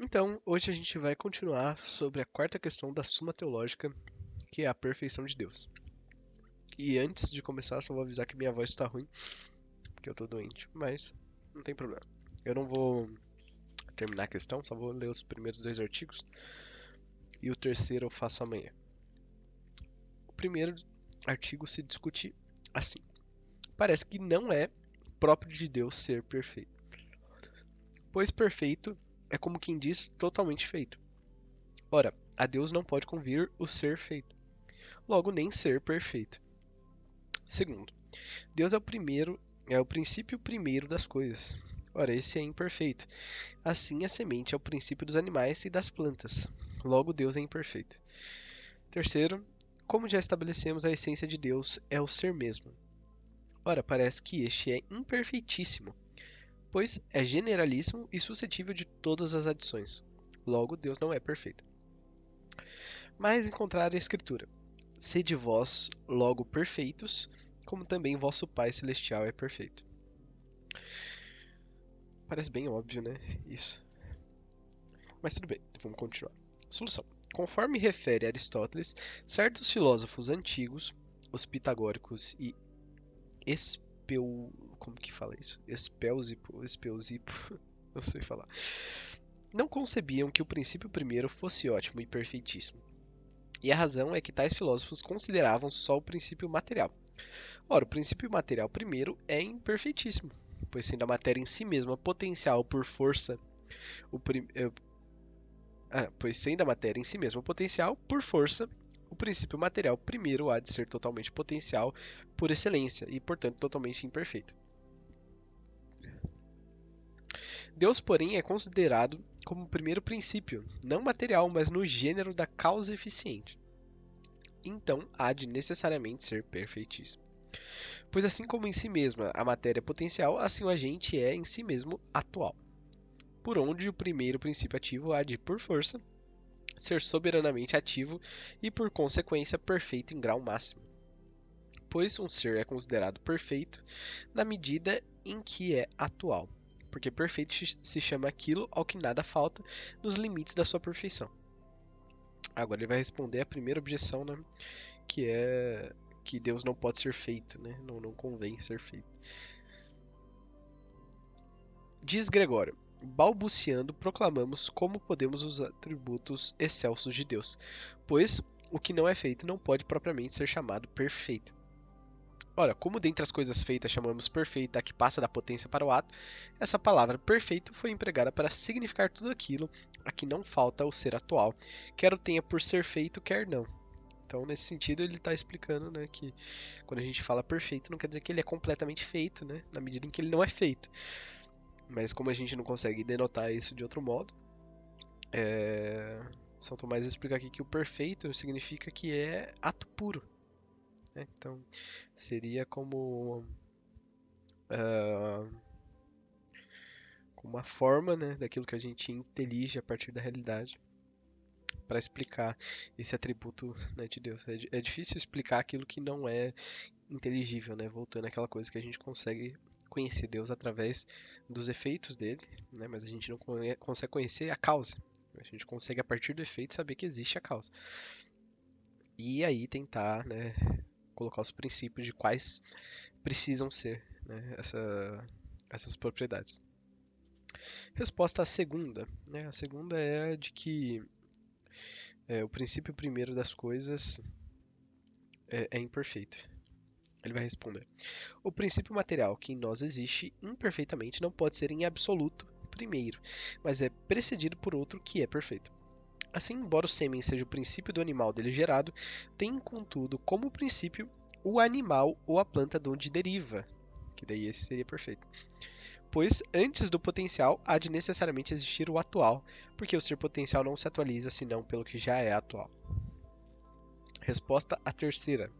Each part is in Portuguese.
Então, hoje a gente vai continuar sobre a quarta questão da Suma Teológica, que é a perfeição de Deus. E antes de começar, só vou avisar que minha voz está ruim, porque eu tô doente, mas não tem problema. Eu não vou terminar a questão, só vou ler os primeiros dois artigos e o terceiro eu faço amanhã. O primeiro artigo se discute assim: parece que não é próprio de Deus ser perfeito, pois perfeito é como quem diz totalmente feito. Ora, a Deus não pode convir o ser feito, logo nem ser perfeito. Segundo, Deus é o princípio primeiro das coisas. Ora, esse é imperfeito. Assim, a semente é o princípio dos animais e das plantas. Logo, Deus é imperfeito. Terceiro, como já estabelecemos, a essência de Deus é o ser mesmo. Ora, parece que este é imperfeitíssimo, pois é generalíssimo e suscetível de todas as adições. Logo, Deus não é perfeito. Mas encontrar a Escritura: sede vós logo perfeitos, como também vosso Pai Celestial é perfeito. Parece bem óbvio, né? Isso. Mas tudo bem, vamos continuar. Solução. Conforme refere Aristóteles, certos filósofos antigos, os pitagóricos e Espeu... Como que fala isso? Espeusipo, não sei falar. Não concebiam que o princípio primeiro fosse ótimo e perfeitíssimo. E a razão é que tais filósofos consideravam só o princípio material. Ora, o princípio material primeiro é imperfeitíssimo, pois sendo a matéria em si mesma potencial por força, o, prim- eh, pois sendo a matéria em si mesma potencial, por força, o princípio material primeiro há de ser totalmente potencial por excelência e, portanto, totalmente imperfeito. Deus, porém, é considerado como o primeiro princípio, não material, mas no gênero da causa eficiente. Então, há de necessariamente ser perfeitíssimo. Pois assim como em si mesma a matéria é potencial, assim o agente é em si mesmo atual. Por onde o primeiro princípio ativo há de, por força, ser soberanamente ativo e, por consequência, perfeito em grau máximo. Pois um ser é considerado perfeito na medida em que é atual, porque perfeito se chama aquilo ao que nada falta nos limites da sua perfeição. Agora ele vai responder a primeira objeção, né, que é que Deus não pode ser feito, né, não convém ser feito. Diz Gregório: balbuciando, proclamamos como podemos os atributos excelsos de Deus, pois o que não é feito não pode propriamente ser chamado perfeito. Ora, como dentre as coisas feitas chamamos perfeita a que passa da potência para o ato, essa palavra perfeito foi empregada para significar tudo aquilo a que não falta o ser atual, quer o tenha por ser feito, quer não. Então, nesse sentido, ele está explicando, né, que quando a gente fala perfeito, não quer dizer que ele é completamente feito, né, na medida em que ele não é feito. Mas como a gente não consegue denotar isso de outro modo, São Tomás explica aqui que o perfeito significa que é ato puro, né? Então, seria ah, como uma forma, né, daquilo que a gente intelige a partir da realidade para explicar esse atributo, né, de Deus. É difícil explicar aquilo que não é inteligível, né? Voltando àquela coisa que a gente consegue conhecer Deus através dos efeitos dele, né? Mas a gente não consegue conhecer a causa. A gente consegue, a partir do efeito, saber que existe a causa. E aí tentar, né, colocar os princípios de quais precisam ser, né, essas propriedades. Resposta à segunda, né? A segunda é de que o princípio primeiro das coisas é imperfeito. Ele vai responder: o princípio material que em nós existe imperfeitamente não pode ser em absoluto primeiro, mas é precedido por outro que é perfeito. Assim, embora o sêmen seja o princípio do animal dele gerado, tem, contudo, como princípio o animal ou a planta de onde deriva, que daí esse seria perfeito. Pois antes do potencial há de necessariamente existir o atual, porque o ser potencial não se atualiza senão pelo que já é atual. Resposta à terceira.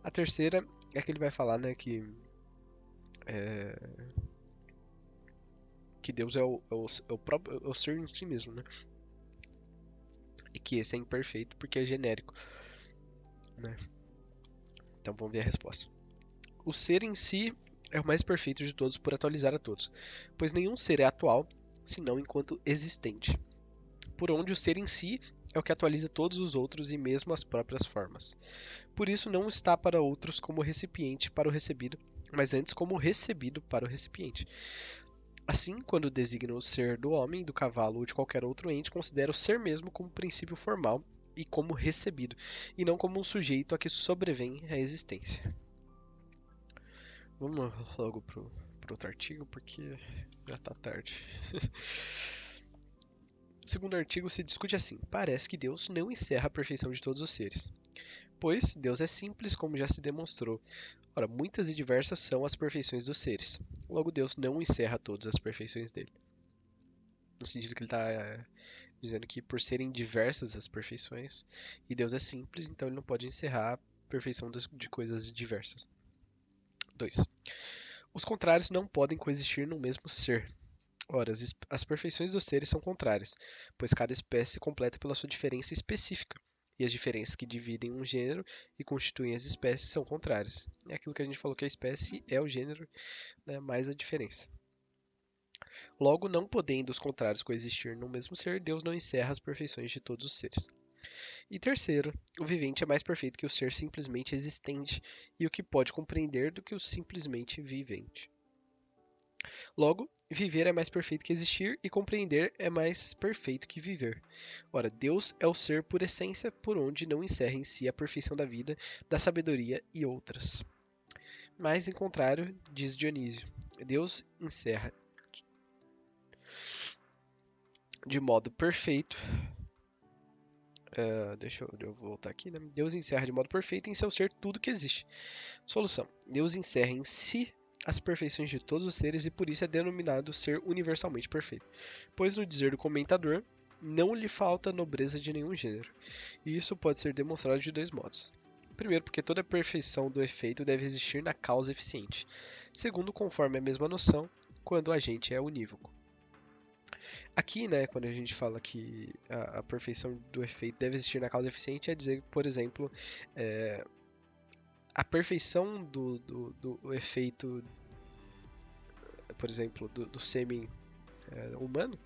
A terceira é que ele vai falar, né, é, que Deus é o próprio é o ser em si mesmo, né? E que esse é imperfeito porque é genérico, né? Então vamos ver a resposta. O ser em si é o mais perfeito de todos por atualizar a todos, pois nenhum ser é atual senão enquanto existente, por onde o ser em si é o que atualiza todos os outros e mesmo as próprias formas. Por isso não está para outros como recipiente para o recebido, mas antes como recebido para o recipiente. Assim, quando designa o ser do homem, do cavalo ou de qualquer outro ente, considera o ser mesmo como princípio formal e como recebido, e não como um sujeito a que sobrevém a existência. Vamos logo pro outro artigo, porque já tá tarde. O segundo artigo se discute assim: parece que Deus não encerra a perfeição de todos os seres, pois Deus é simples, como já se demonstrou. Ora, muitas e diversas são as perfeições dos seres. Logo, Deus não encerra todas as perfeições dele. No sentido que ele está dizendo que por serem diversas as perfeições, e Deus é simples, então ele não pode encerrar a perfeição de coisas diversas. 2. Os contrários não podem coexistir no mesmo ser. Ora, as perfeições dos seres são contrárias, pois cada espécie se completa pela sua diferença específica, e as diferenças que dividem um gênero e constituem as espécies são contrárias. É aquilo que a gente falou que a espécie é o gênero, né, mais a diferença. Logo, não podendo os contrários coexistir no mesmo ser, Deus não encerra as perfeições de todos os seres. E terceiro, o vivente é mais perfeito que o ser simplesmente existente, e o que pode compreender do que o simplesmente vivente. Logo, viver é mais perfeito que existir, e compreender é mais perfeito que viver. Ora, Deus é o ser por essência, por onde não encerra em si a perfeição da vida, da sabedoria e outras. Mas, em contrário, diz Dionísio, Deus encerra de modo perfeito. Deixa eu voltar aqui, né? Deus encerra de modo perfeito em seu ser tudo que existe. Solução: Deus encerra em si as perfeições de todos os seres e por isso é denominado ser universalmente perfeito. Pois, no dizer do comentador, não lhe falta nobreza de nenhum gênero. E isso pode ser demonstrado de dois modos. Primeiro, porque toda perfeição do efeito deve existir na causa eficiente. Segundo, conforme a mesma noção, quando o agente é unívoco. Aqui, né, quando a gente fala que a perfeição do efeito deve existir na causa eficiente, é dizer, por exemplo, a perfeição do efeito, por exemplo, do sêmen humano,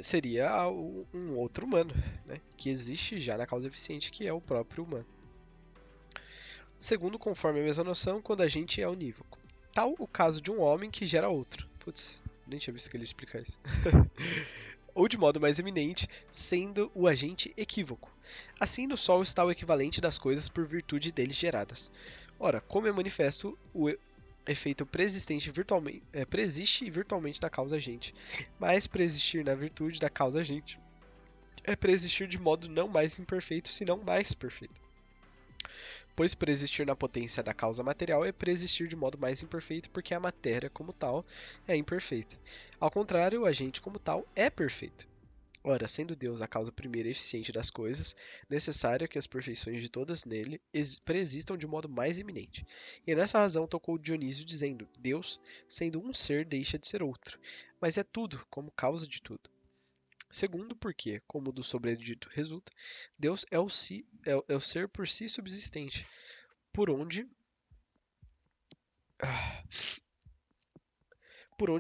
seria um outro humano, né, que existe já na causa eficiente, que é o próprio humano. Segundo, conforme a mesma noção, quando a gente é unívoco. Tal o caso de um homem que gera outro. Putz, nem tinha visto que ele ia explicar isso. Ou de modo mais eminente, sendo o agente equívoco. Assim, no Sol está o equivalente das coisas por virtude deles geradas. Ora, como é manifesto, o efeito preexiste virtualmente na causa agente, mas preexistir na virtude da causa agente é preexistir de modo não mais imperfeito, senão mais perfeito. Pois preexistir na potência da causa material é preexistir de modo mais imperfeito, porque a matéria, como tal, é imperfeita. Ao contrário, o agente, como tal, é perfeito. Ora, sendo Deus a causa primeira e eficiente das coisas, necessário que as perfeições de todas nele preexistam de modo mais eminente. E nessa razão tocou Dionísio dizendo: Deus, sendo um ser, deixa de ser outro, mas é tudo, como causa de tudo. Segundo, porque, como do sobredito resulta, Deus é o ser por si subsistente, por onde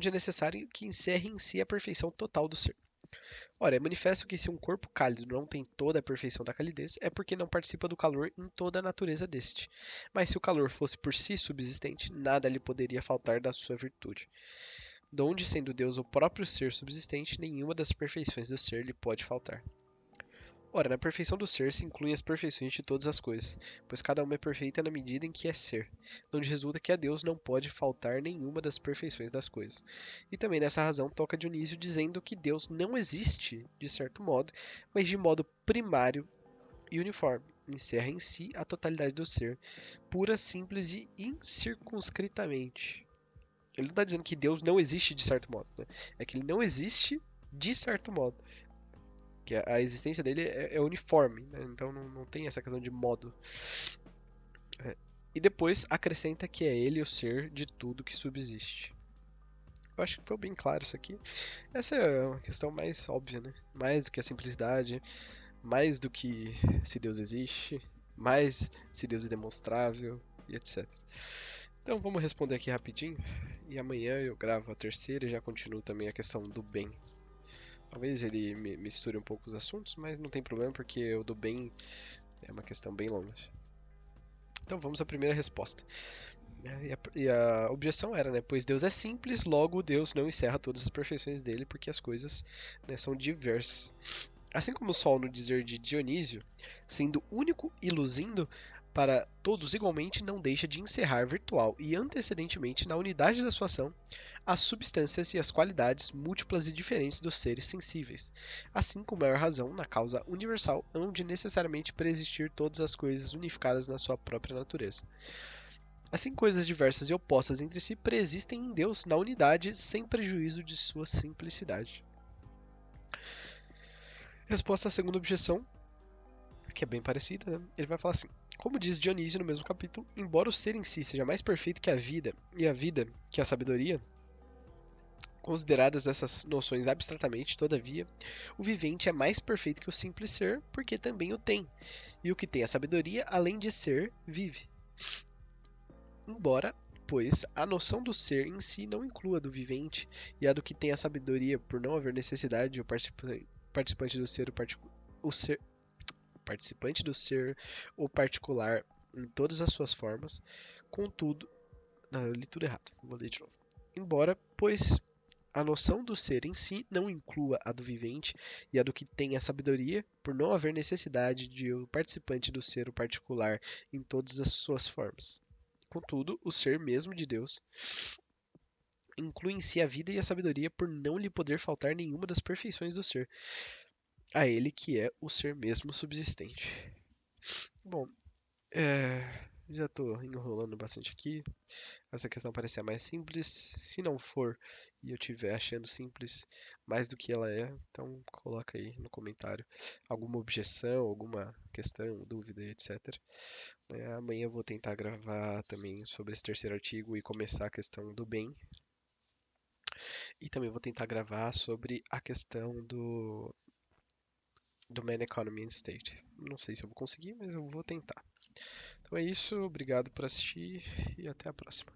é necessário que encerre em si a perfeição total do ser. Ora, é manifesto que se um corpo cálido não tem toda a perfeição da calidez, é porque não participa do calor em toda a natureza deste. Mas se o calor fosse por si subsistente, nada lhe poderia faltar da sua virtude. Donde, sendo Deus o próprio ser subsistente, nenhuma das perfeições do ser lhe pode faltar. Ora, na perfeição do ser se incluem as perfeições de todas as coisas, pois cada uma é perfeita na medida em que é ser, onde resulta que a Deus não pode faltar nenhuma das perfeições das coisas. E também nessa razão toca Dionísio dizendo que Deus não existe, de certo modo, mas de modo primário e uniforme, encerra em si a totalidade do ser, pura, simples e incircunscritamente. Ele não está dizendo que Deus não existe de certo modo, né? É que ele não existe de certo modo. Que a existência dele é uniforme, né? Então não tem essa questão de modo. E depois acrescenta que é ele o ser de tudo que subsiste. Eu acho que foi bem claro isso aqui. Essa é uma questão mais óbvia, né? Mais do que a simplicidade, mais do que se Deus existe, mais se Deus é demonstrável e etc. Então vamos responder aqui rapidinho E amanhã eu gravo a terceira e já continuo também a questão do bem. Talvez ele misture um pouco os assuntos, mas não tem problema porque o do bem é uma questão bem longa. Então vamos à primeira resposta. E a objeção era, né? Pois Deus é simples, logo Deus não encerra todas as perfeições dele, porque as coisas, né, são diversas. Assim como o Sol no dizer de Dionísio, sendo único e luzindo para todos igualmente, não deixa de encerrar virtual e antecedentemente na unidade da sua ação as substâncias e as qualidades múltiplas e diferentes dos seres sensíveis, assim com maior razão na causa universal, onde necessariamente preexistir todas as coisas unificadas na sua própria natureza. Assim, coisas diversas e opostas entre si preexistem em Deus na unidade, sem prejuízo de sua simplicidade. Resposta à segunda objeção, que é bem parecida, né? Ele vai falar assim: como diz Dionísio no mesmo capítulo, embora o ser em si seja mais perfeito que a vida, e a vida que a sabedoria, consideradas essas noções abstratamente, todavia, o vivente é mais perfeito que o simples ser, porque também o tem, e o que tem a sabedoria, além de ser, vive. Embora, pois, a noção do ser em si não inclua a do vivente e a do que tem a sabedoria, por não haver necessidade de o participante do ser, o ser participante do ser ou particular em todas as suas formas, contudo, não, eu li tudo errado, vou ler de novo. Embora, pois, a noção do ser em si não inclua a do vivente e a do que tem a sabedoria, por não haver necessidade de o participante do ser ou particular em todas as suas formas. Contudo, o ser mesmo de Deus inclui em si a vida e a sabedoria por não lhe poder faltar nenhuma das perfeições do ser, a ele que é o ser mesmo subsistente. Bom, já estou enrolando bastante aqui. Essa questão parecia mais simples. Se não for e eu estiver achando simples mais do que ela é, então coloca aí no comentário alguma objeção, alguma questão, dúvida, etc. Amanhã eu vou tentar gravar também sobre esse terceiro artigo e começar a questão do bem. E também vou tentar gravar sobre a questão do Man Economy and State. Não sei se eu vou conseguir, mas eu vou tentar. Então é isso, obrigado por assistir e até a próxima.